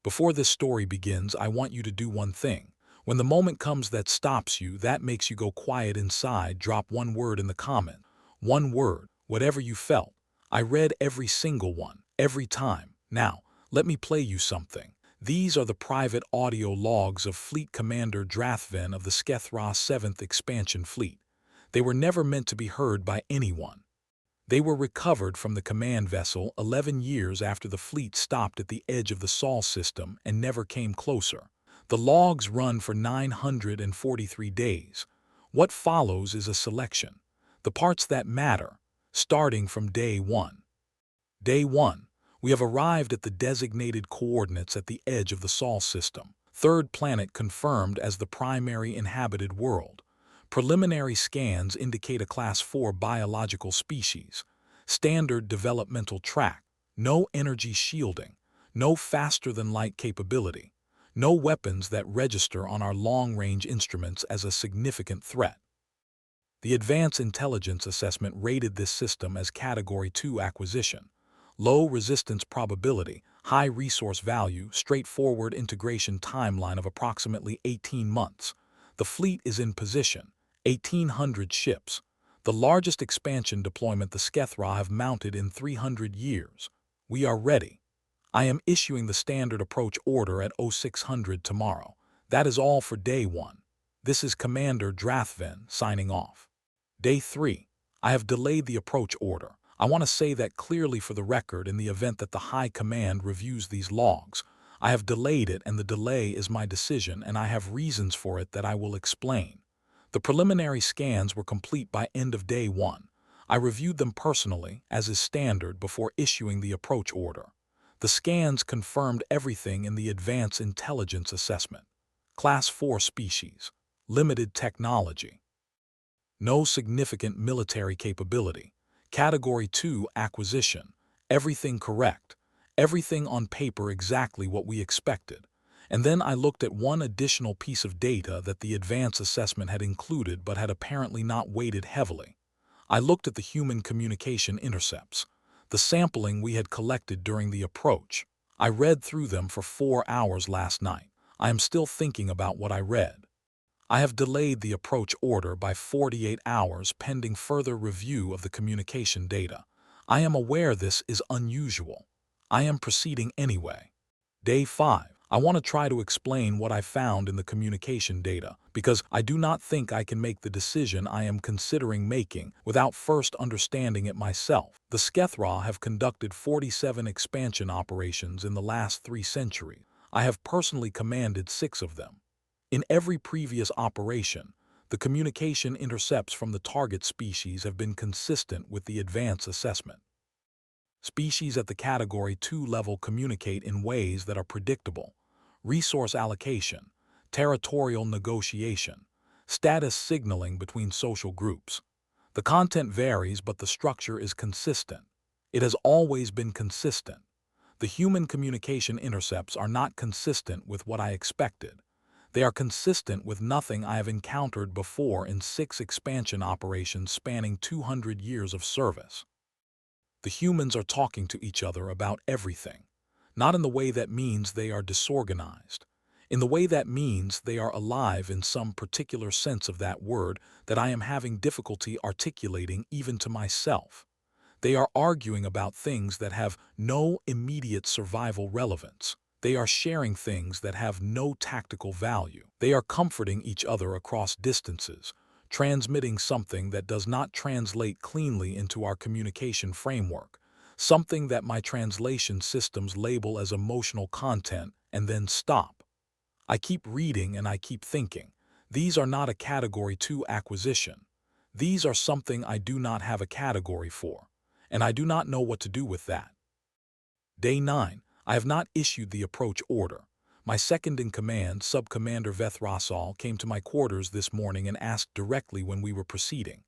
Before this story begins, I want you to do one thing. When the moment comes that stops you, that makes you go quiet inside, drop one word in the comment. One word, whatever you felt. I read every single one, every time. Now, let me play you something. These are the private audio logs of Fleet Commander Drathven of the Skethra 7th Expansion Fleet. They were never meant to be heard by anyone. They were recovered from the command vessel 11 years after the fleet stopped at the edge of the Sol system and never came closer. The logs run for 943 days. What follows is a selection. The parts that matter, starting from day 1. Day 1. We have arrived at the designated coordinates at the edge of the Sol system. Third planet confirmed as the primary inhabited world. Preliminary scans indicate a Class 4 biological species. Standard developmental track. No energy shielding. No faster-than-light capability. No weapons that register on our long-range instruments as a significant threat. The Advanced Intelligence Assessment rated this system as Category 2 acquisition. Low resistance probability, high resource value, straightforward integration timeline of approximately 18 months. The fleet is in position. 1,800 ships, the largest expansion deployment the Skethra have mounted in 300 years. We are ready. I am issuing the standard approach order at 0600 tomorrow. That is all for Day 1. This is Commander Drathven signing off. Day 3. I have delayed the approach order. I want to say that clearly for the record in the event that the High Command reviews these logs. I have delayed it, and the delay is my decision, and I have reasons for it that I will explain. The preliminary scans were complete by end of Day 1. I reviewed them personally, as is standard, before issuing the approach order. The scans confirmed everything in the Advanced Intelligence Assessment. Class 4 species. Limited technology. No significant military capability. Category 2 acquisition. Everything correct. Everything on paper exactly what we expected. And then I looked at one additional piece of data that the advanced assessment had included but had apparently not weighted heavily. I looked at the human communication intercepts, the sampling we had collected during the approach. I read through them for 4 hours last night. I am still thinking about what I read. I have delayed the approach order by 48 hours pending further review of the communication data. I am aware this is unusual. I am proceeding anyway. Day 5. I want to try to explain what I found in the communication data, because I do not think I can make the decision I am considering making without first understanding it myself. The Skethra have conducted 47 expansion operations in the last 3 centuries. I have personally commanded 6 of them. In every previous operation, the communication intercepts from the target species have been consistent with the advanced assessment. Species at the Category 2 level communicate in ways that are predictable. Resource allocation, territorial negotiation, status signaling between social groups. The content varies, but the structure is consistent. It has always been consistent. The human communication intercepts are not consistent with what I expected. They are consistent with nothing I have encountered before in 6 expansion operations spanning 200 years of service. The humans are talking to each other about everything, not in the way that means they are disorganized, in the way that means they are alive in some particular sense of that word that I am having difficulty articulating even to myself. They are arguing about things that have no immediate survival relevance. They are sharing things that have no tactical value. They are comforting each other across distances, transmitting something that does not translate cleanly into our communication framework, something that my translation systems label as emotional content and then stop. I keep reading and I keep thinking, these are not a Category 2 acquisition. These are something I do not have a category for, and I do not know what to do with that. Day 9. I have not issued the approach order. My second-in-command, Sub-Commander Vethrasal, came to my quarters this morning and asked directly when we were proceeding.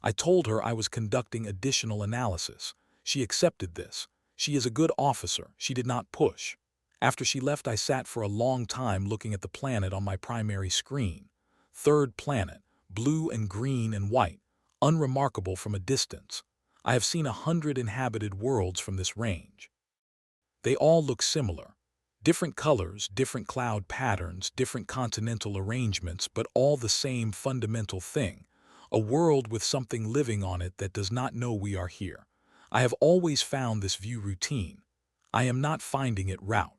I told her I was conducting additional analysis. She accepted this. She is a good officer. She did not push. After she left, I sat for a long time looking at the planet on my primary screen. Third planet, blue and green and white, unremarkable from a distance. I have seen 100 inhabited worlds from this range. They all look similar. Different colors, different cloud patterns, different continental arrangements, but all the same fundamental thing. A world with something living on it that does not know we are here. I have always found this view routine. I am not finding it route.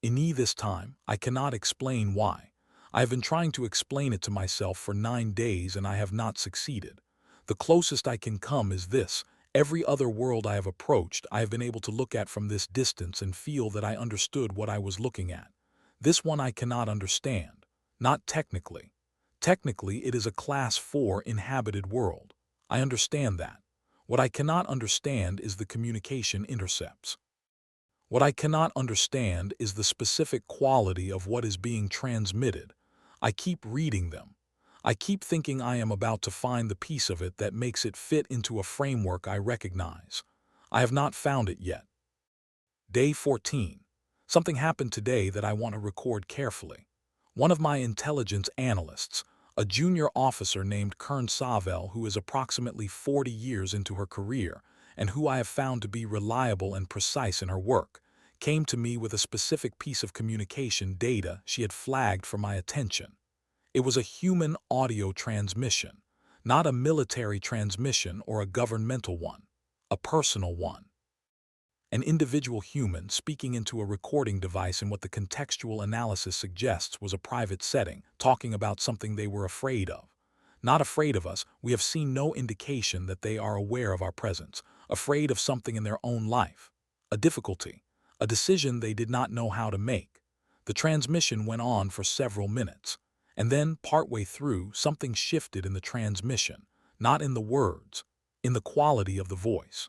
This time, I cannot explain why. I have been trying to explain it to myself for 9 days and I have not succeeded. The closest I can come is this. Every other world I have approached, I have been able to look at from this distance and feel that I understood what I was looking at. This one I cannot understand. Not technically. Technically, it is a Class 4 inhabited world. I understand that. What I cannot understand is the communication intercepts. What I cannot understand is the specific quality of what is being transmitted. I keep reading them. I keep thinking I am about to find the piece of it that makes it fit into a framework I recognize. I have not found it yet. Day 14. Something happened today that I want to record carefully. One of my intelligence analysts, a junior officer named Kern Savel, who is approximately 40 years into her career and who I have found to be reliable and precise in her work, came to me with a specific piece of communication data she had flagged for my attention. It was a human audio transmission, not a military transmission or a governmental one, a personal one. An individual human speaking into a recording device in what the contextual analysis suggests was a private setting, talking about something they were afraid of. Not afraid of us, we have seen no indication that they are aware of our presence, afraid of something in their own life, a difficulty, a decision they did not know how to make. The transmission went on for several minutes, and then, partway through, something shifted in the transmission, not in the words, in the quality of the voice.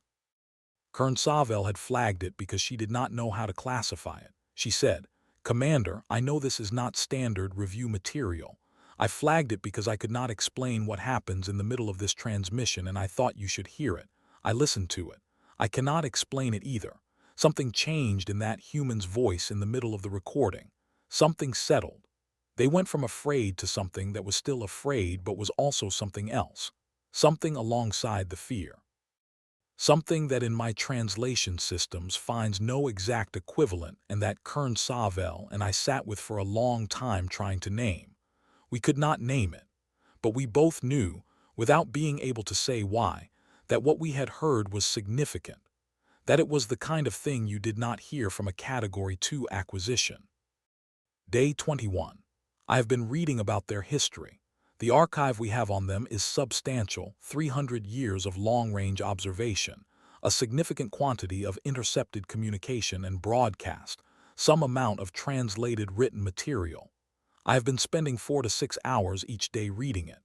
Kern Savel had flagged it because she did not know how to classify it. She said, "Commander, I know this is not standard review material. I flagged it because I could not explain what happens in the middle of this transmission and I thought you should hear it. I listened to it. I cannot explain it either. Something changed in that human's voice in the middle of the recording. Something settled. They went from afraid to something that was still afraid but was also something else. Something alongside the fear. Something that in my translation systems finds no exact equivalent and that Kern Savel and I sat with for a long time trying to name. We could not name it, but we both knew, without being able to say why, that what we had heard was significant, that it was the kind of thing you did not hear from a Category 2 acquisition. Day 21. I have been reading about their history. The archive we have on them is substantial, 300 years of long-range observation, a significant quantity of intercepted communication and broadcast, some amount of translated written material. I have been spending 4 to 6 hours each day reading it.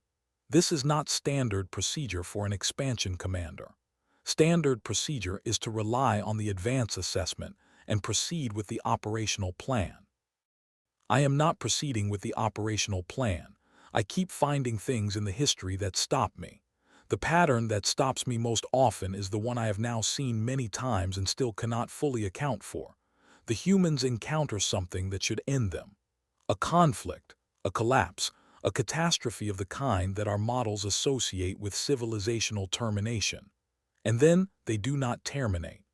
This is not standard procedure for an expansion commander. Standard procedure is to rely on the advance assessment and proceed with the operational plan. I am not proceeding with the operational plan. I keep finding things in the history that stop me. The pattern that stops me most often is the one I have now seen many times and still cannot fully account for. The humans encounter something that should end them. A conflict, a collapse, a catastrophe of the kind that our models associate with civilizational termination. And then they do not terminate.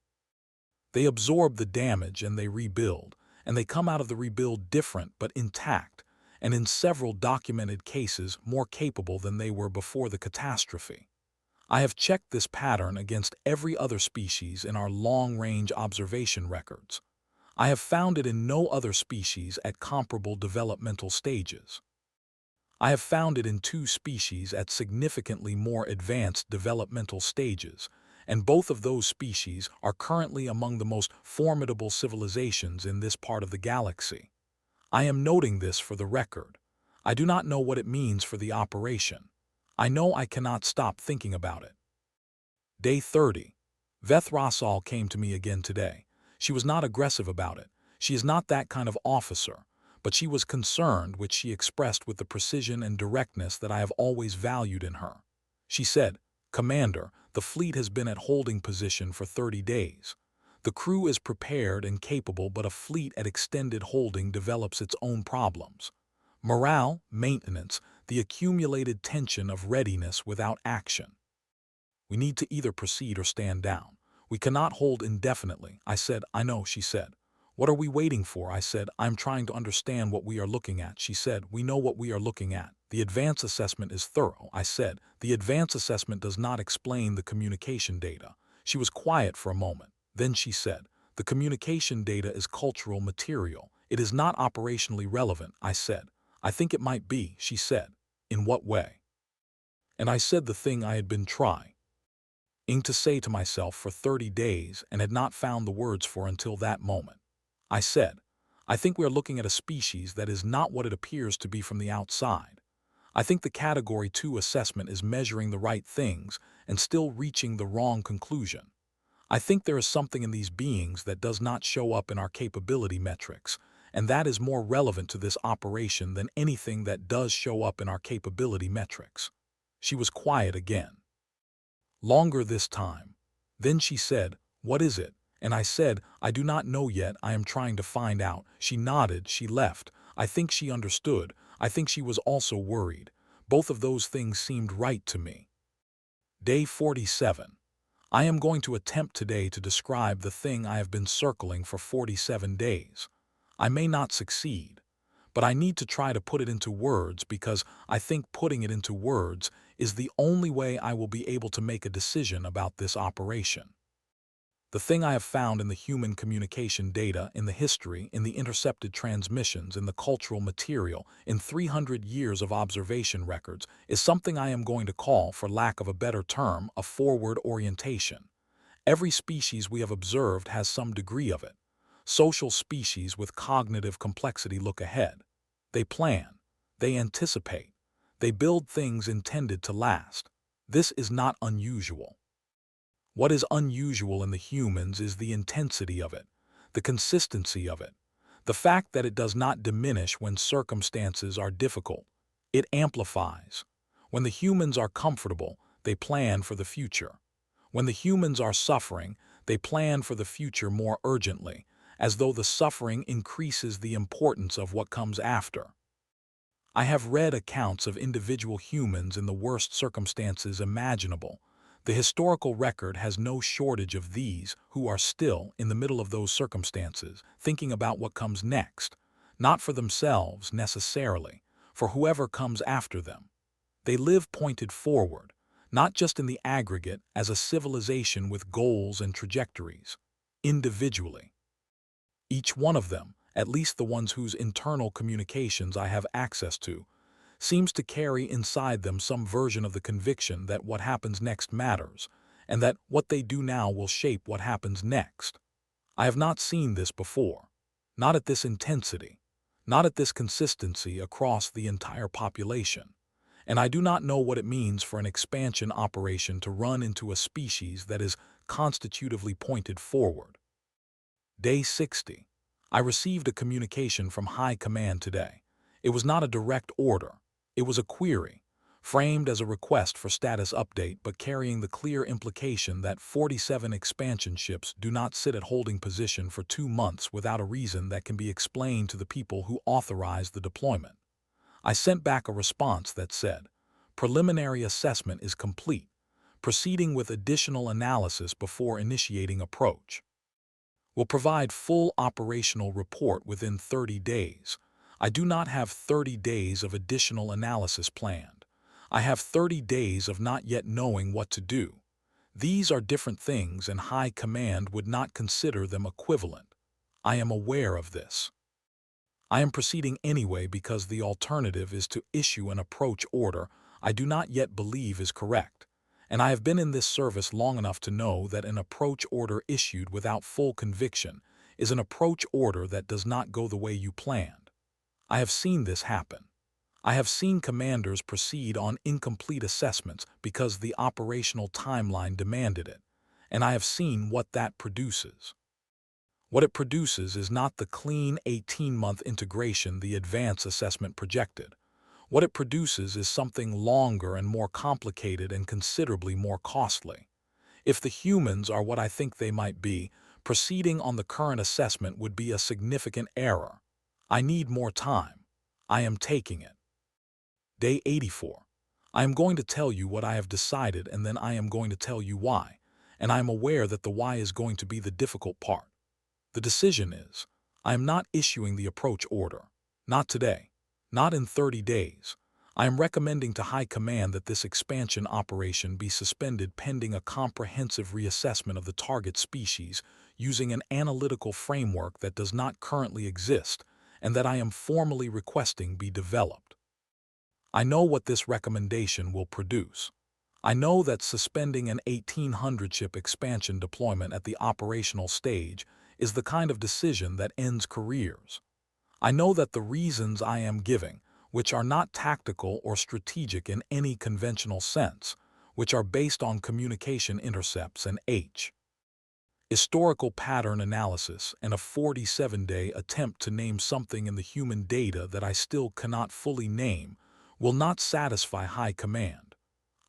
They absorb the damage and they rebuild, and they come out of the rebuild different but intact, and in several documented cases more capable than they were before the catastrophe. I have checked this pattern against every other species in our long-range observation records. I have found it in no other species at comparable developmental stages. I have found it in 2 species at significantly more advanced developmental stages, and both of those species are currently among the most formidable civilizations in this part of the galaxy. I am noting this for the record. I do not know what it means for the operation. I know I cannot stop thinking about it. Day 30. Veth Rasal came to me again today. She was not aggressive about it. She is not that kind of officer, but she was concerned, which she expressed with the precision and directness that I have always valued in her. She said, "Commander, the fleet has been at holding position for 30 days. The crew is prepared and capable, but a fleet at extended holding develops its own problems. Morale, maintenance, the accumulated tension of readiness without action. We need to either proceed or stand down. We cannot hold indefinitely." I said, "I know," she said. What are we waiting for? I said, I'm trying to understand what we are looking at. She said, we know what we are looking at. The advance assessment is thorough. I said, the advance assessment does not explain the communication data. She was quiet for a moment. Then she said, the communication data is cultural material. It is not operationally relevant. I said, I think it might be. She said, in what way? And I said the thing I had been trying to say to myself for 30 days and had not found the words for until that moment. I said, I think we are looking at a species that is not what it appears to be from the outside. I think the Category 2 assessment is measuring the right things and still reaching the wrong conclusion. I think there is something in these beings that does not show up in our capability metrics, and that is more relevant to this operation than anything that does show up in our capability metrics. She was quiet again. Longer this time. Then she said, what is it? And I said, I do not know yet, I am trying to find out. She nodded, she left. I think she understood. I think she was also worried. Both of those things seemed right to me. Day 47. I am going to attempt today to describe the thing I have been circling for 47 days. I may not succeed, but I need to try to put it into words because I think putting it into words is the only way I will be able to make a decision about this operation. The thing I have found in the human communication data, in the history, in the intercepted transmissions, in the cultural material, in 300 years of observation records, is something I am going to call, for lack of a better term, a forward orientation. Every species we have observed has some degree of it. Social species with cognitive complexity look ahead. They plan. They anticipate. They build things intended to last. This is not unusual. What is unusual in the humans is the intensity of it, the consistency of it, the fact that it does not diminish when circumstances are difficult. It amplifies. When the humans are comfortable, they plan for the future. When the humans are suffering, they plan for the future more urgently, as though the suffering increases the importance of what comes after. I have read accounts of individual humans in the worst circumstances imaginable. The historical record has no shortage of these who are still in the middle of those circumstances, thinking about what comes next, not for themselves necessarily, for whoever comes after them. They live pointed forward, not just in the aggregate as a civilization with goals and trajectories, individually. Each one of them, at least the ones whose internal communications I have access to, seems to carry inside them some version of the conviction that what happens next matters, and that what they do now will shape what happens next. I have not seen this before, not at this intensity, not at this consistency across the entire population, and I do not know what it means for an expansion operation to run into a species that is constitutively pointed forward. Day 60. I received a communication from High Command today. It was not a direct order. It was a query, framed as a request for status update but carrying the clear implication that 47 expansion ships do not sit at holding position for 2 months without a reason that can be explained to the people who authorized the deployment. I sent back a response that said, preliminary assessment is complete, proceeding with additional analysis before initiating approach. Will provide full operational report within 30 days. I do not have 30 days of additional analysis planned. I have 30 days of not yet knowing what to do. These are different things and High Command would not consider them equivalent. I am aware of this. I am proceeding anyway because the alternative is to issue an approach order I do not yet believe is correct. And I have been in this service long enough to know that an approach order issued without full conviction is an approach order that does not go the way you planned. I have seen this happen. I have seen commanders proceed on incomplete assessments because the operational timeline demanded it, and I have seen what that produces. What it produces is not the clean 18-month integration the advance assessment projected. What it produces is something longer and more complicated and considerably more costly. If the humans are what I think they might be, proceeding on the current assessment would be a significant error. I need more time. I am taking it. Day 84. I am going to tell you what I have decided and then I am going to tell you why, and I am aware that the why is going to be the difficult part. The decision is, I am not issuing the approach order. Not today. Not in 30 days. I am recommending to High Command that this expansion operation be suspended pending a comprehensive reassessment of the target species using an analytical framework that does not currently exist, and that I am formally requesting be developed. I know what this recommendation will produce. I know that suspending an 1800-ship expansion deployment at the operational stage is the kind of decision that ends careers. I know that the reasons I am giving, which are not tactical or strategic in any conventional sense, which are based on communication intercepts and historical pattern analysis and a 47-day attempt to name something in the human data that I still cannot fully name, will not satisfy High Command.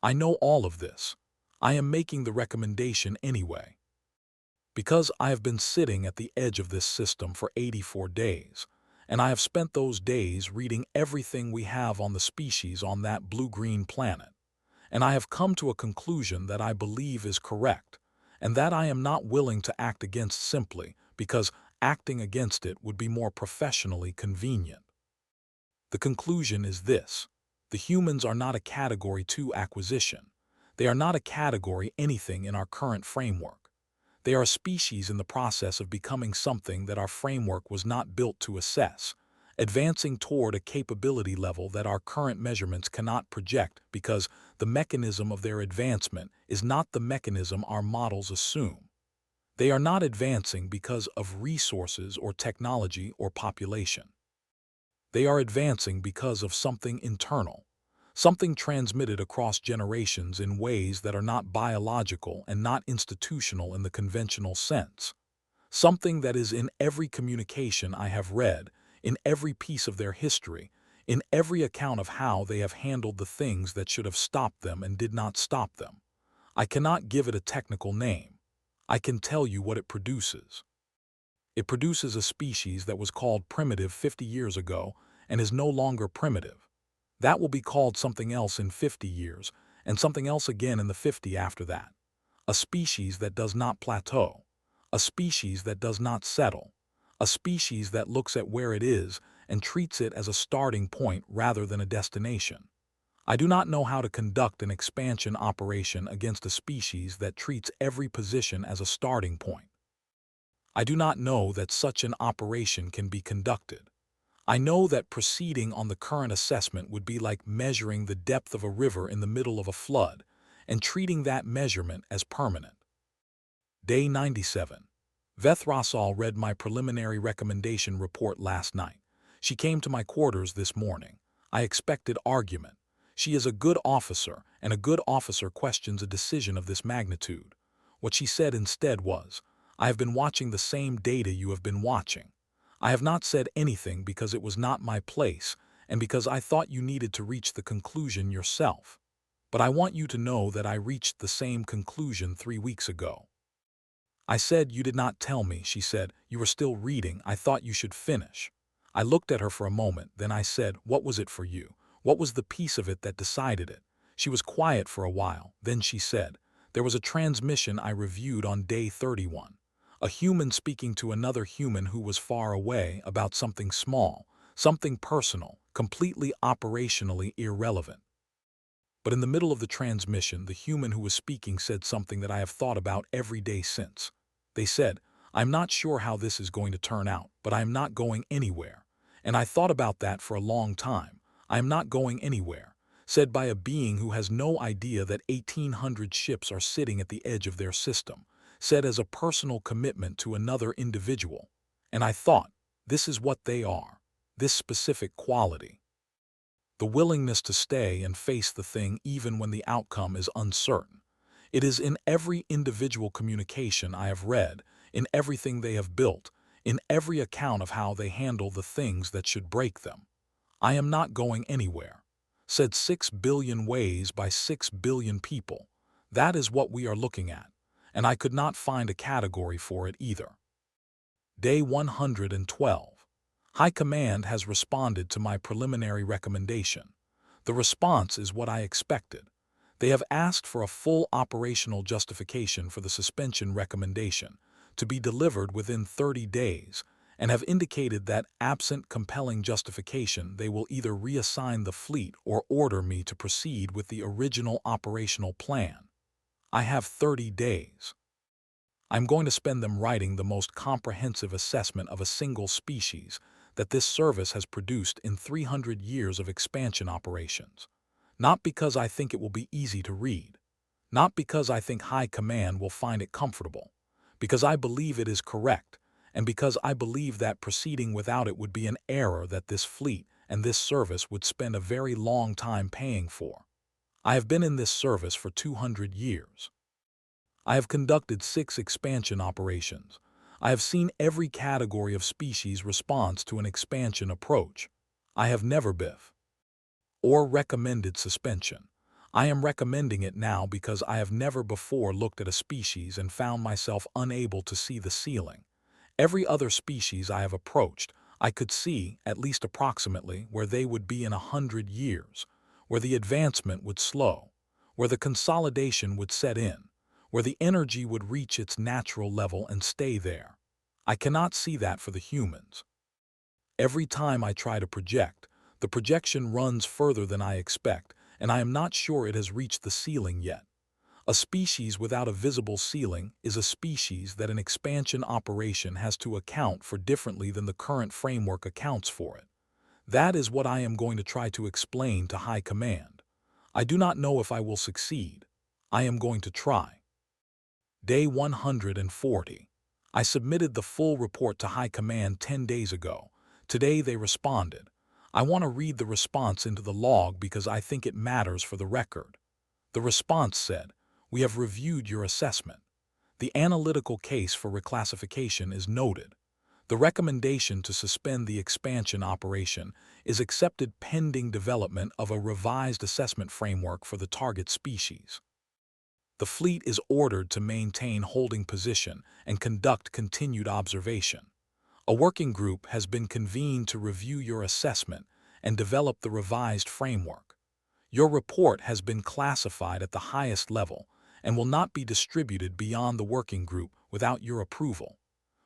I know all of this. I am making the recommendation anyway. Because I have been sitting at the edge of this system for 84 days, and I have spent those days reading everything we have on the species on that blue-green planet, and I have come to a conclusion that I believe is correct, and that I am not willing to act against simply because acting against it would be more professionally convenient. The conclusion is this: the humans are not a Category 2 acquisition. They are not a Category anything in our current framework. They are a species in the process of becoming something that our framework was not built to assess, advancing toward a capability level that our current measurements cannot project because the mechanism of their advancement is not the mechanism our models assume. They are not advancing because of resources or technology or population. They are advancing because of something internal, something transmitted across generations in ways that are not biological and not institutional in the conventional sense. Something that is in every communication I have read, in every piece of their history, in every account of how they have handled the things that should have stopped them and did not stop them. I cannot give it a technical name. I can tell you what it produces. It produces a species that was called primitive 50 years ago and is no longer primitive. That will be called something else in 50 years, and something else again in the 50 after that. A species that does not plateau. A species that does not settle. A species that looks at where it is and treats it as a starting point rather than a destination. I do not know how to conduct an expansion operation against a species that treats every position as a starting point. I do not know that such an operation can be conducted. I know that proceeding on the current assessment would be like measuring the depth of a river in the middle of a flood and treating that measurement as permanent. Day 97. Veth Rassal read my preliminary recommendation report last night. She came to my quarters this morning. I expected argument. She is a good officer, and a good officer questions a decision of this magnitude. What she said instead was, "I have been watching the same data you have been watching. I have not said anything because it was not my place and because I thought you needed to reach the conclusion yourself. But I want you to know that I reached the same conclusion 3 weeks ago." I said, "You did not tell me," she said. "You were still reading. I thought you should finish." I looked at her for a moment, then I said, "What was it for you? What was the piece of it that decided it?" She was quiet for a while, then she said, "There was a transmission I reviewed on day 31. A human speaking to another human who was far away about something small, something personal, completely operationally irrelevant. But in the middle of the transmission, the human who was speaking said something that I have thought about every day since. They said, 'I'm not sure how this is going to turn out, but I am not going anywhere.' And I thought about that for a long time. 'I am not going anywhere,' said by a being who has no idea that 1,800 ships are sitting at the edge of their system, said as a personal commitment to another individual. And I thought, this is what they are, this specific quality. The willingness to stay and face the thing even when the outcome is uncertain. It is in every individual communication I have read, in everything they have built, in every account of how they handle the things that should break them. 'I am not going anywhere,' said 6 billion ways by 6 billion people. That is what we are looking at, and I could not find a category for it either. Day 112. High Command has responded to my preliminary recommendation. The response is what I expected. They have asked for a full operational justification for the suspension recommendation, to be delivered within 30 days, and have indicated that, absent compelling justification, they will either reassign the fleet or order me to proceed with the original operational plan. I have 30 days. I'm going to spend them writing the most comprehensive assessment of a single species that this service has produced in 300 years of expansion operations. Not because I think it will be easy to read, not because I think High Command will find it comfortable, because I believe it is correct, and because I believe that proceeding without it would be an error that this fleet and this service would spend a very long time paying for. I have been in this service for 200 years. I have conducted 6 expansion operations. I have seen every category of species response to an expansion approach. I have never biff or recommended suspension. I am recommending it now because I have never before looked at a species and found myself unable to see the ceiling. Every other species I have approached, I could see, at least approximately, where they would be in 100 years, where the advancement would slow, where the consolidation would set in, where the energy would reach its natural level and stay there. I cannot see that for the humans. Every time I try to project, the projection runs further than I expect, and I am not sure it has reached the ceiling yet. A species without a visible ceiling is a species that an expansion operation has to account for differently than the current framework accounts for it. That is what I am going to try to explain to High Command. I do not know if I will succeed. I am going to try. Day 140. I submitted the full report to High Command 10 days ago. Today they responded. I want to read the response into the log because I think it matters for the record. The response said, "We have reviewed your assessment. The analytical case for reclassification is noted. The recommendation to suspend the expansion operation is accepted pending development of a revised assessment framework for the target species. The fleet is ordered to maintain holding position and conduct continued observation. A working group has been convened to review your assessment and develop the revised framework. Your report has been classified at the highest level and will not be distributed beyond the working group without your approval.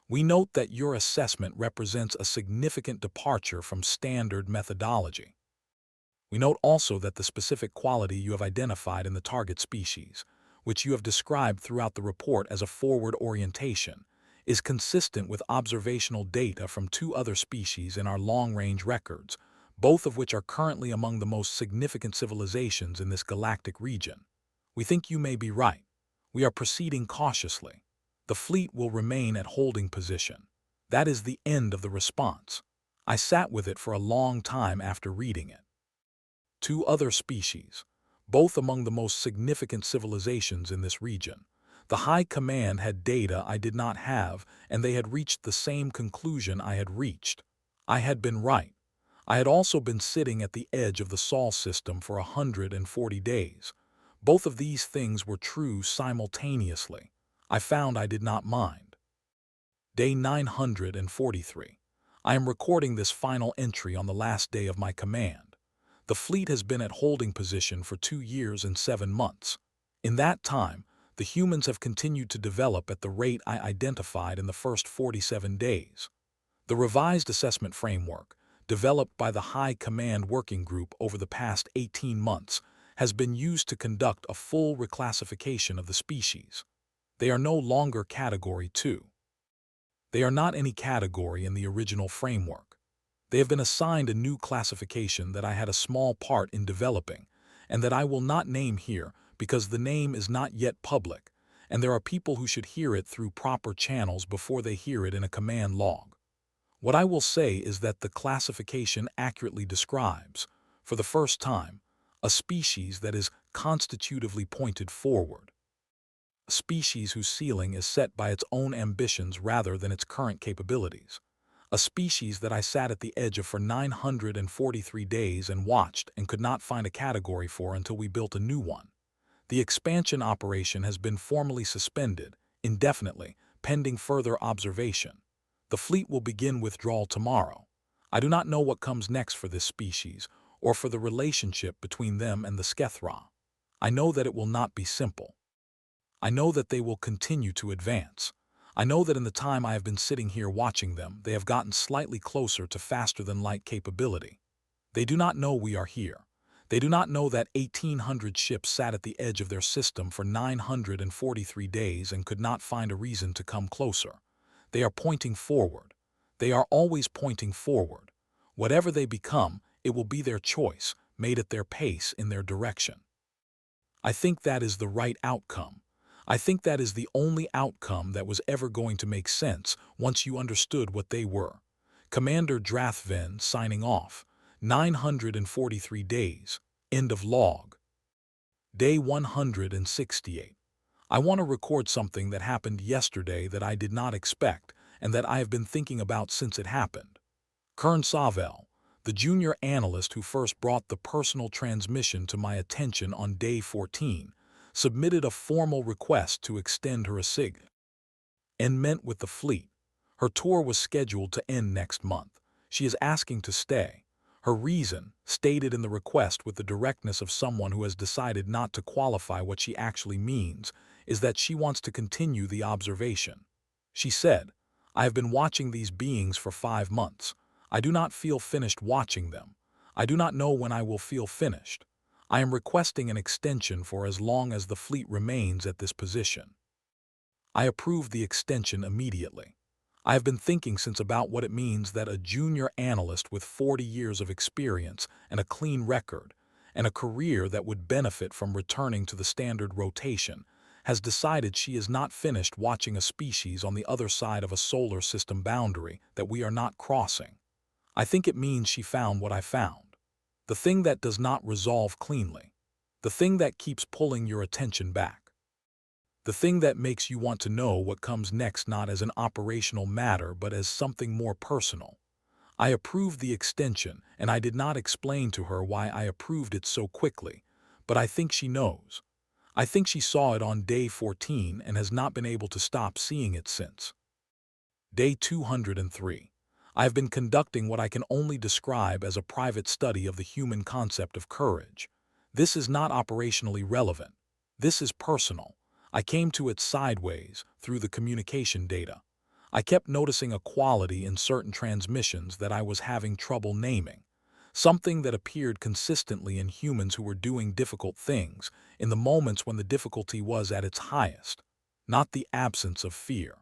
We note that your assessment represents a significant departure from standard methodology. We note also that the specific quality you have identified in the target species, which you have described throughout the report as a forward orientation, is consistent with observational data from 2 other species in our long-range records, both of which are currently among the most significant civilizations in this galactic region. We think you may be right. We are proceeding cautiously. The fleet will remain at holding position." That is the end of the response. I sat with it for a long time after reading it. 2 other species, both among the most significant civilizations in this region. The High Command had data I did not have, and they had reached the same conclusion I had reached. I had been right. I had also been sitting at the edge of the Sol system for 140 days. Both of these things were true simultaneously. I found I did not mind. Day 943. I am recording this final entry on the last day of my command. The fleet has been at holding position for 2 years and 7 months. In that time, the humans have continued to develop at the rate I identified in the first 47 days. The revised assessment framework, developed by the High Command Working Group over the past 18 months, has been used to conduct a full reclassification of the species. They are no longer Category 2. They are not any category in the original framework. They have been assigned a new classification that I had a small part in developing, and that I will not name here because the name is not yet public, and there are people who should hear it through proper channels before they hear it in a command log. What I will say is that the classification accurately describes, for the first time, a species that is constitutively pointed forward. A species whose ceiling is set by its own ambitions rather than its current capabilities. A species that I sat at the edge of for 943 days and watched and could not find a category for until we built a new one. The expansion operation has been formally suspended, indefinitely, pending further observation. The fleet will begin withdrawal tomorrow. I do not know what comes next for this species, or for the relationship between them and the Skethra. I know that it will not be simple. I know that they will continue to advance. I know that in the time I have been sitting here watching them, they have gotten slightly closer to faster-than-light capability. They do not know we are here. They do not know that 1,800 ships sat at the edge of their system for 943 days and could not find a reason to come closer. They are pointing forward. They are always pointing forward. Whatever they become, it will be their choice, made at their pace in their direction. I think that is the right outcome. I think that is the only outcome that was ever going to make sense once you understood what they were. Commander Drathven signing off. 943 days. End of log. Day 168. I want to record something that happened yesterday that I did not expect and that I have been thinking about since it happened. Kern Savel, the junior analyst who first brought the personal transmission to my attention on day 14, submitted a formal request to extend her assignment with the fleet. Her tour was scheduled to end next month. She is asking to stay. Her reason, stated in the request with the directness of someone who has decided not to qualify what she actually means, is that she wants to continue the observation. She said, "I have been watching these beings for 5 months. I do not feel finished watching them. I do not know when I will feel finished. I am requesting an extension for as long as the fleet remains at this position." I approved the extension immediately. I have been thinking since about what it means that a junior analyst with 40 years of experience and a clean record, and a career that would benefit from returning to the standard rotation, has decided she is not finished watching a species on the other side of a solar system boundary that we are not crossing. I think it means she found what I found. The thing that does not resolve cleanly. The thing that keeps pulling your attention back. The thing that makes you want to know what comes next, not as an operational matter but as something more personal. I approved the extension, and I did not explain to her why I approved it so quickly, but I think she knows. I think she saw it on day 14 and has not been able to stop seeing it since. Day 203. I have been conducting what I can only describe as a private study of the human concept of courage. This is not operationally relevant. This is personal. I came to it sideways, through the communication data. I kept noticing a quality in certain transmissions that I was having trouble naming. Something that appeared consistently in humans who were doing difficult things, in the moments when the difficulty was at its highest. Not the absence of fear.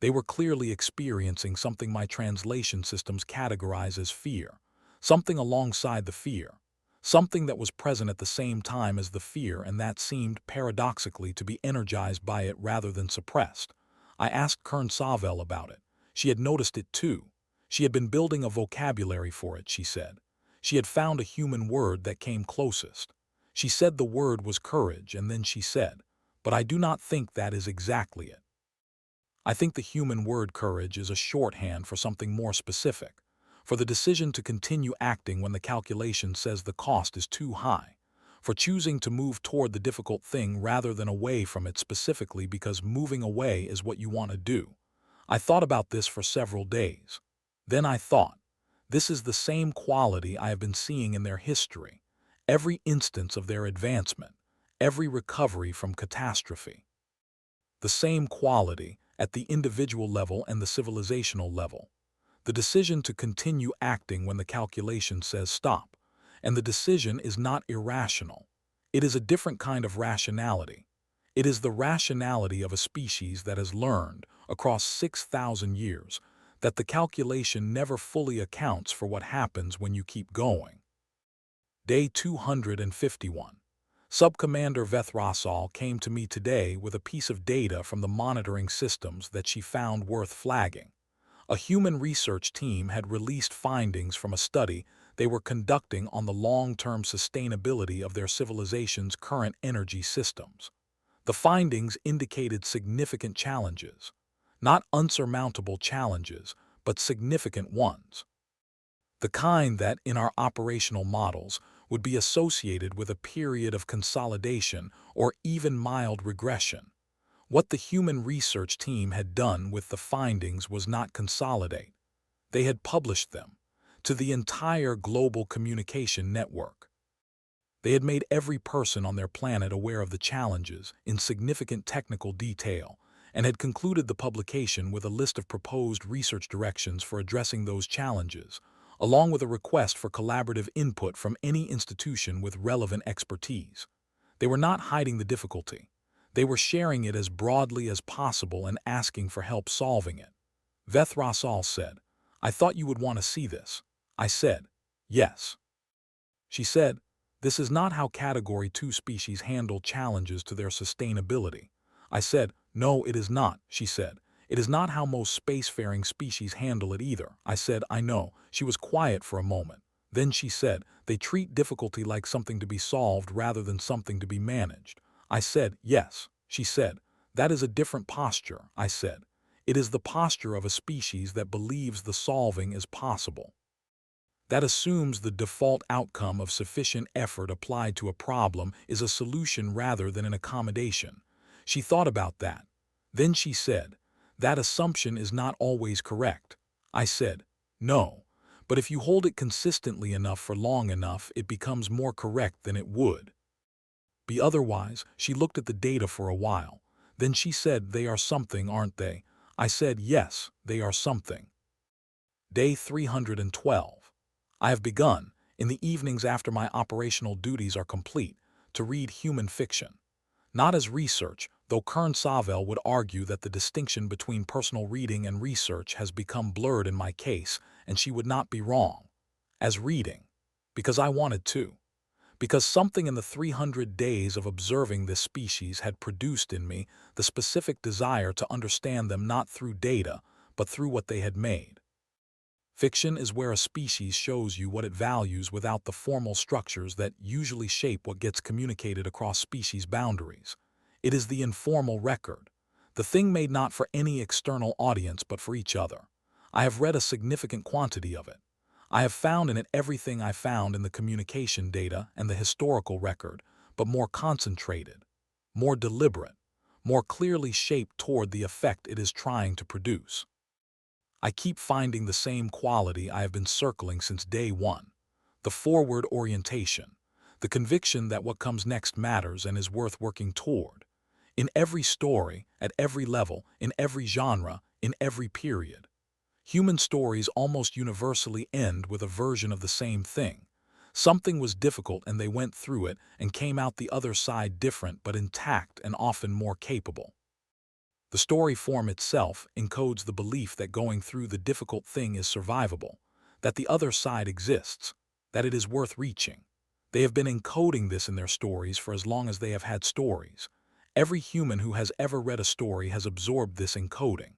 They were clearly experiencing something my translation systems categorize as fear. Something alongside the fear. Something that was present at the same time as the fear and that seemed, paradoxically, to be energized by it rather than suppressed. I asked Kern Savel about it. She had noticed it too. She had been building a vocabulary for it, she said. She had found a human word that came closest. She said the word was courage, and then she said, "But I do not think that is exactly it. I think the human word courage is a shorthand for something more specific, for the decision to continue acting when the calculation says the cost is too high, for choosing to move toward the difficult thing rather than away from it specifically because moving away is what you want to do." I thought about this for several days. Then I thought, this is the same quality I have been seeing in their history, every instance of their advancement, every recovery from catastrophe. The same quality at the individual level and the civilizational level. The decision to continue acting when the calculation says stop. And the decision is not irrational. It is a different kind of rationality. It is the rationality of a species that has learned, across 6,000 years, that the calculation never fully accounts for what happens when you keep going. Day 251. Subcommander Vethrasal came to me today with a piece of data from the monitoring systems that she found worth flagging. A human research team had released findings from a study they were conducting on the long-term sustainability of their civilization's current energy systems. The findings indicated significant challenges. Not unsurmountable challenges, but significant ones. The kind that, in our operational models, would be associated with a period of consolidation or even mild regression. What the human research team had done with the findings was not consolidate. They had published them to the entire global communication network. They had made every person on their planet aware of the challenges in significant technical detail, and had concluded the publication with a list of proposed research directions for addressing those challenges, along with a request for collaborative input from any institution with relevant expertise. They were not hiding the difficulty. They were sharing it as broadly as possible and asking for help solving it. Veth Rasal said, "I thought you would want to see this." I said, "Yes." She said, "This is not how Category 2 species handle challenges to their sustainability." I said, "No, it is not," she said. "It is not how most spacefaring species handle it either." I said, "I know." She was quiet for a moment. Then she said, "They treat difficulty like something to be solved rather than something to be managed." I said, "Yes." She said, "That is a different posture." I said, "It is the posture of a species that believes the solving is possible. That assumes the default outcome of sufficient effort applied to a problem is a solution rather than an accommodation." She thought about that. Then she said, "That assumption is not always correct." I said, "No, but if you hold it consistently enough for long enough, it becomes more correct than it would be otherwise." She looked at the data for a while. Then she said, "They are something, aren't they?" I said, "Yes, they are something." Day 312. I have begun, in the evenings after my operational duties are complete, to read human fiction. Not as research, though Kern Savel would argue that the distinction between personal reading and research has become blurred in my case, and she would not be wrong. As reading. Because I wanted to. Because something in the 300 days of observing this species had produced in me the specific desire to understand them not through data, but through what they had made. Fiction is where a species shows you what it values without the formal structures that usually shape what gets communicated across species boundaries. It is the informal record, the thing made not for any external audience but for each other. I have read a significant quantity of it. I have found in it everything I found in the communication data and the historical record, but more concentrated, more deliberate, more clearly shaped toward the effect it is trying to produce. I keep finding the same quality I have been circling since day one. The forward orientation. The conviction that what comes next matters and is worth working toward. In every story, at every level, in every genre, in every period. Human stories almost universally end with a version of the same thing. Something was difficult and they went through it and came out the other side different but intact and often more capable. The story form itself encodes the belief that going through the difficult thing is survivable, that the other side exists, that it is worth reaching. They have been encoding this in their stories for as long as they have had stories. Every human who has ever read a story has absorbed this encoding.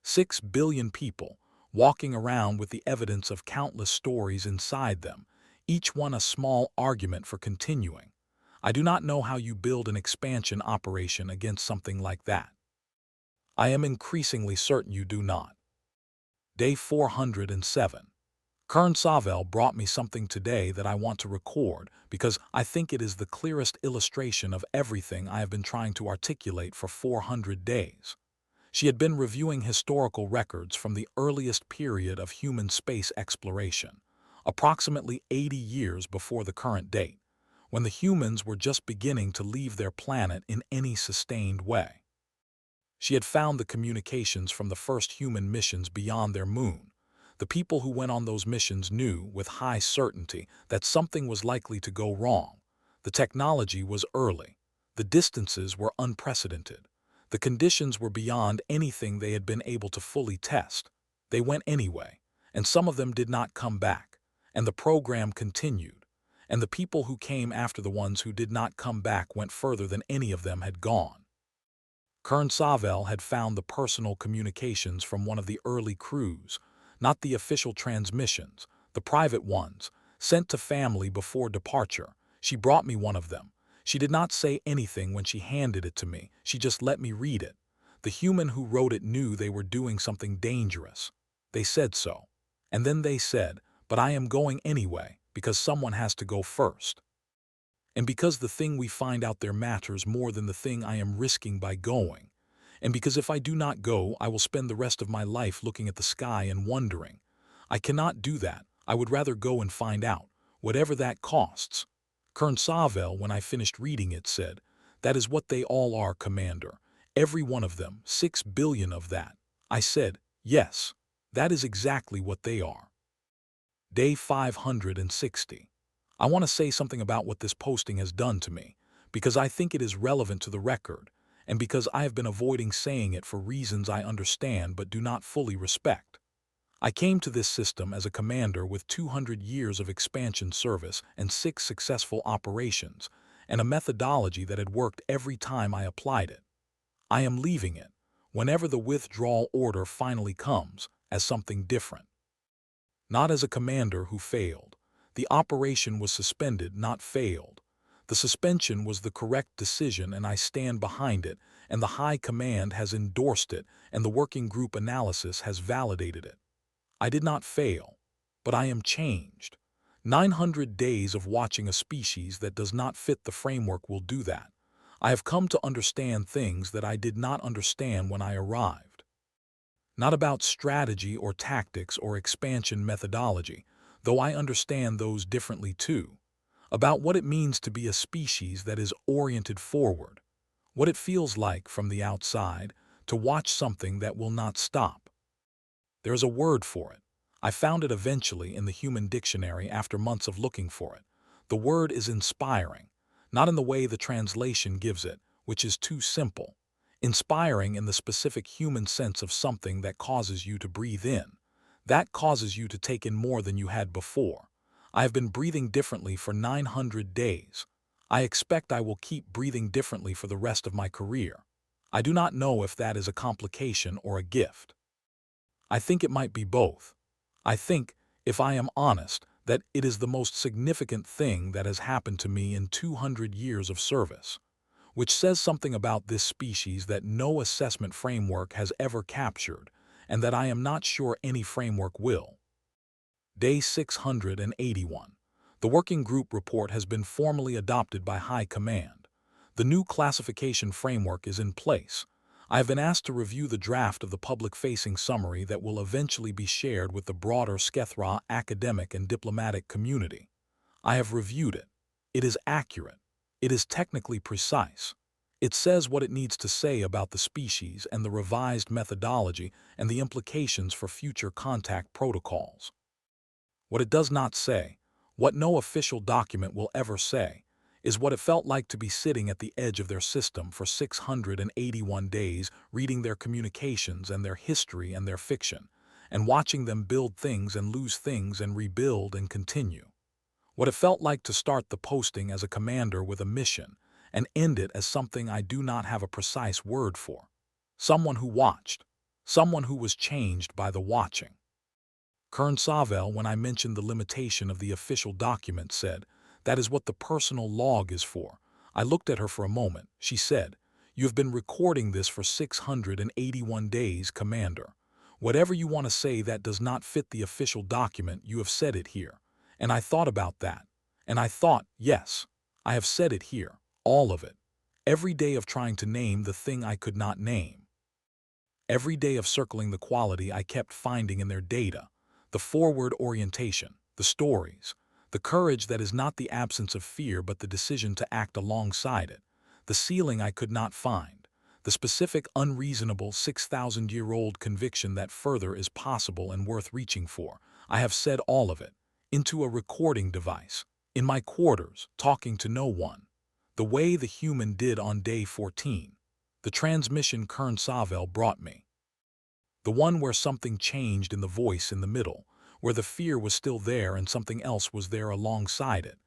6 billion people, walking around with the evidence of countless stories inside them, each one a small argument for continuing. I do not know how you build an expansion operation against something like that. I am increasingly certain you do not. Day 407. Kern Savel brought me something today that I want to record because I think it is the clearest illustration of everything I have been trying to articulate for 400 days. She had been reviewing historical records from the earliest period of human space exploration, approximately 80 years before the current date, when the humans were just beginning to leave their planet in any sustained way. She had found the communications from the first human missions beyond their moon. The people who went on those missions knew, with high certainty, that something was likely to go wrong. The technology was early. The distances were unprecedented. The conditions were beyond anything they had been able to fully test. They went anyway, and some of them did not come back. And the program continued. And the people who came after the ones who did not come back went further than any of them had gone. Kern Savel had found the personal communications from one of the early crews, not the official transmissions, the private ones, sent to family before departure. She brought me one of them. She did not say anything when she handed it to me, she just let me read it. The human who wrote it knew they were doing something dangerous. They said so. And then they said, "But I am going anyway, because someone has to go first. And because the thing we find out there matters more than the thing I am risking by going. And because if I do not go, I will spend the rest of my life looking at the sky and wondering. I cannot do that. I would rather go and find out, whatever that costs." Kern Savel, when I finished reading it, said, "That is what they all are, Commander. Every one of them, 6 billion of that. I said, yes, that is exactly what they are. Day 560. I want to say something about what this posting has done to me, because I think it is relevant to the record, and because I have been avoiding saying it for reasons I understand but do not fully respect. I came to this system as a commander with 200 years of expansion service and 6 successful operations, and a methodology that had worked every time I applied it. I am leaving it, whenever the withdrawal order finally comes, as something different. Not as a commander who failed. The operation was suspended, not failed. The suspension was the correct decision, and I stand behind it, and the High Command has endorsed it, and the working group analysis has validated it. I did not fail, but I am changed. 900 days of watching a species that does not fit the framework will do that. I have come to understand things that I did not understand when I arrived. Not about strategy or tactics or expansion methodology, though I understand those differently too. About what it means to be a species that is oriented forward. What it feels like from the outside to watch something that will not stop. There is a word for it. I found it eventually in the Human Dictionary after months of looking for it. The word is inspiring, not in the way the translation gives it, which is too simple. Inspiring in the specific human sense of something that causes you to breathe in. That causes you to take in more than you had before. I have been breathing differently for 900 days. I expect I will keep breathing differently for the rest of my career. I do not know if that is a complication or a gift. I think it might be both. I think, if I am honest, that it is the most significant thing that has happened to me in 200 years of service, which says something about this species that no assessment framework has ever captured, and that I am not sure any framework will. Day 681. The working group report has been formally adopted by High Command. The new classification framework is in place. I have been asked to review the draft of the public-facing summary that will eventually be shared with the broader Skethra academic and diplomatic community. I have reviewed it. It is accurate. It is technically precise. It says what it needs to say about the species and the revised methodology and the implications for future contact protocols. What it does not say, what no official document will ever say, is what it felt like to be sitting at the edge of their system for 681 days, reading their communications and their history and their fiction, and watching them build things and lose things and rebuild and continue. What it felt like to start the posting as a commander with a mission and end it as something I do not have a precise word for. Someone who watched. Someone who was changed by the watching. Kern Savel, when I mentioned the limitation of the official document, said, "That is what the personal log is for." I looked at her for a moment. She said, "You have been recording this for 681 days, Commander. Whatever you want to say that does not fit the official document, you have said it here." And I thought about that. And I thought, yes, I have said it here, all of it. Every day of trying to name the thing I could not name. Every day of circling the quality I kept finding in their data. The forward orientation, the stories, the courage that is not the absence of fear but the decision to act alongside it, the ceiling I could not find, the specific unreasonable 6,000-year-old conviction that further is possible and worth reaching for. I have said all of it, into a recording device, in my quarters, talking to no one, the way the human did on day 14, the transmission Kern Savel brought me. The one where something changed in the voice in the middle, where the fear was still there and something else was there alongside it.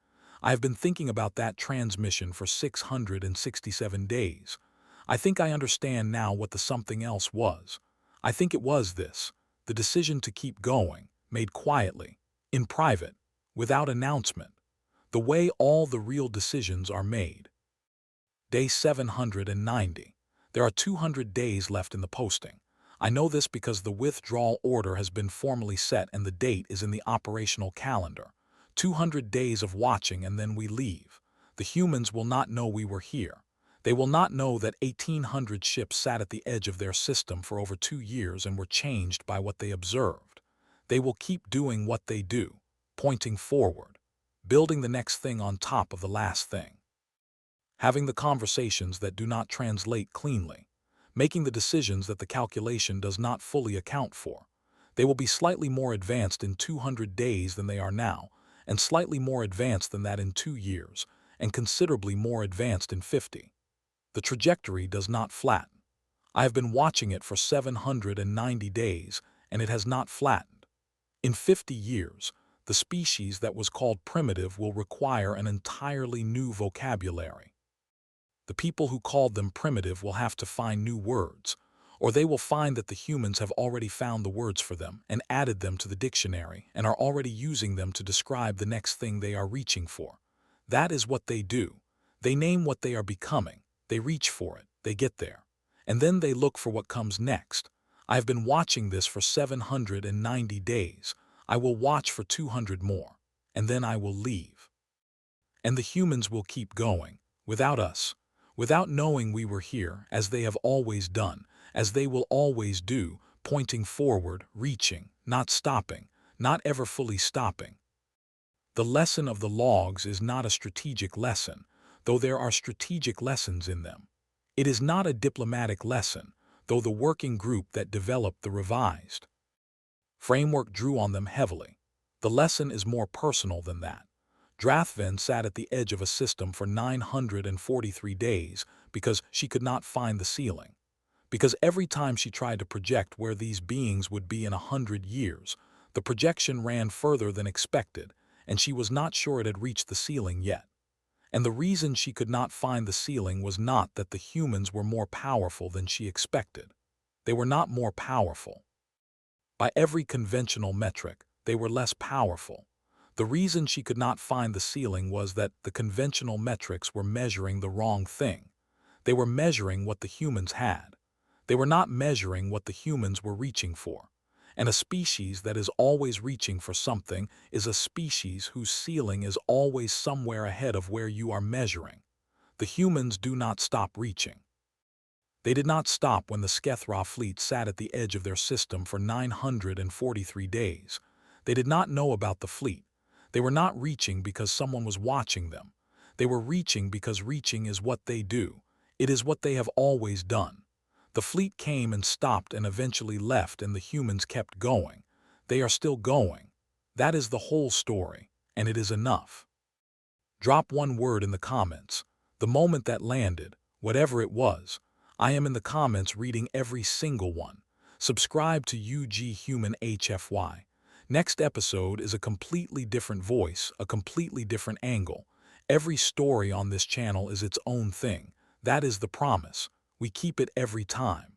I have been thinking about that transmission for 667 days. I think I understand now what the something else was. I think it was this, the decision to keep going, made quietly, in private, without announcement, the way all the real decisions are made. Day 790. There are 200 days left in the posting. I know this because the withdrawal order has been formally set and the date is in the operational calendar. 200 days of watching and then we leave. The humans will not know we were here. They will not know that 1,800 ships sat at the edge of their system for over 2 years and were changed by what they observed. They will keep doing what they do, pointing forward, building the next thing on top of the last thing. Having the conversations that do not translate cleanly, making the decisions that the calculation does not fully account for. They will be slightly more advanced in 200 days than they are now, and slightly more advanced than that in 2 years, and considerably more advanced in 50. The trajectory does not flatten. I have been watching it for 790 days, and it has not flattened. In 50 years, the species that was called primitive will require an entirely new vocabulary. The people who called them primitive will have to find new words, or they will find that the humans have already found the words for them and added them to the dictionary and are already using them to describe the next thing they are reaching for. That is what they do. They name what they are becoming, they reach for it, they get there, and then they look for what comes next. I have been watching this for 790 days. I will watch for 200 more, and then I will leave. And the humans will keep going, without us, without knowing we were here, as they have always done, as they will always do, pointing forward, reaching, not stopping, not ever fully stopping. The lesson of the logs is not a strategic lesson, though there are strategic lessons in them. It is not a diplomatic lesson, though the working group that developed the revised framework drew on them heavily. The lesson is more personal than that. Drathven sat at the edge of a system for 943 days because she could not find the ceiling. Because every time she tried to project where these beings would be in 100 years, the projection ran further than expected, and she was not sure it had reached the ceiling yet. And the reason she could not find the ceiling was not that the humans were more powerful than she expected. They were not more powerful. By every conventional metric, they were less powerful. The reason she could not find the ceiling was that the conventional metrics were measuring the wrong thing. They were measuring what the humans had. They were not measuring what the humans were reaching for. And a species that is always reaching for something is a species whose ceiling is always somewhere ahead of where you are measuring. The humans do not stop reaching. They did not stop when the Skethra fleet sat at the edge of their system for 943 days. They did not know about the fleet. They were not reaching because someone was watching them. They were reaching because reaching is what they do. It is what they have always done. The fleet came and stopped and eventually left, and the humans kept going. They are still going. That is the whole story, and it is enough. Drop one word in the comments. The moment that landed, whatever it was, I am in the comments reading every single one. Subscribe to UG Human HFY. Next episode is a completely different voice, a completely different angle. Every story on this channel is its own thing. That is the promise. We keep it every time.